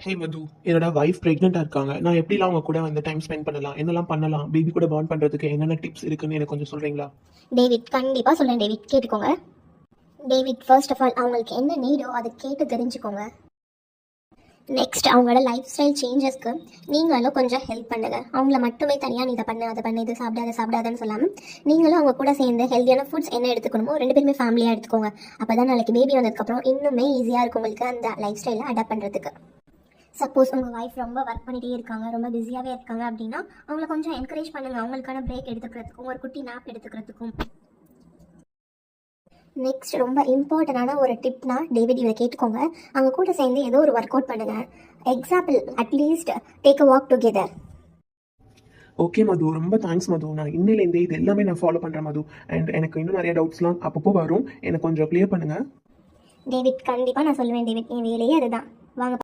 ஹே மது, என்னோட வைஃப் ப்ரெக்னெண்ட்டாக இருக்காங்க. நான் எப்படிலாம் அவங்க கூட வந்து டைம் ஸ்பெண்ட் பண்ணலாம், என்னெல்லாம் பண்ணலாம், பேபி கூட பாண்ட் பண்ணுறதுக்கு என்னென்ன டிப்ஸ் இருக்குன்னு எனக்கு கொஞ்சம் சொல்கிறீங்களா? டேவிட், கண்டிப்பாக சொல்கிறேன் டேவிட், கேட்டுக்கோங்க. டேவிட், ஃபர்ஸ்ட் ஆஃப் ஆல் அவங்களுக்கு என்ன நீடோ அதை கேட்டு தெரிஞ்சுக்கோங்க. நெக்ஸ்ட், அவங்களோட லைஃப் ஸ்டைல் சேஞ்சஸ்க்கு நீங்களும் கொஞ்சம் ஹெல்ப் பண்ணுங்கள். அவங்கள மட்டுமே தனியாக நீ இதை பண்ணு அதை பண்ணு இது சாப்பிடாத அதை சாப்பிடாதன்னு சொல்லாமல் நீங்களும் அவங்க கூட சேர்ந்து ஹெல்த்தியான ஃபுட்ஸ் என்ன எடுத்துக்கணுமோ ரெண்டு பேருமே ஃபேமிலியாக எடுத்துக்கோங்க. அப்போ தான் நாளைக்கு பேபி வந்ததுக்கப்புறம் இன்னுமே ஈஸியாக இருக்கும் உங்களுக்கு அந்த லைஃப் ஸ்டைலை அடாப்ட் பண்ணுறதுக்கு. சப்போஸ் உங்கள் ஒய்ஃப் ரொம்ப ஒர்க் பண்ணிகிட்டே இருக்காங்க, ரொம்ப பிஸியாகவே இருக்காங்க அப்படின்னா அவங்கள கொஞ்சம் என்கரேஜ் பண்ணுங்கள். அவங்களுக்கான பிரேக் எடுத்துக்கிறதுக்கும் ஒரு குட்டி நாப் எடுத்துக்கிறதுக்கும். நெக்ஸ்ட், ரொம்ப இம்பார்ட்டண்டான ஒரு டிப்னா டேவிட் இதை கேட்டுக்கோங்க. அவங்க கூட சேர்ந்து ஏதோ ஒரு ஒர்க் அவுட் பண்ணுங்கள். Example, at least take a walk together. Okay Madhu, ரொம்ப தேங்க்ஸ் மது. நான் இன்னிலேருந்தே இது எல்லாமே நான் ஃபாலோ பண்ணுறேன் மது. அண்ட் எனக்கு இன்னும் நிறைய டவுட்ஸ்லாம் அப்பப்போ வரும், எனக்கு கொஞ்சம் க்ளியர் பண்ணுங்கள். டேவிட், கண்டிப்பாக நான் சொல்லுவேன் டேவிட், என் வேலையே அதுதான். வாங்க.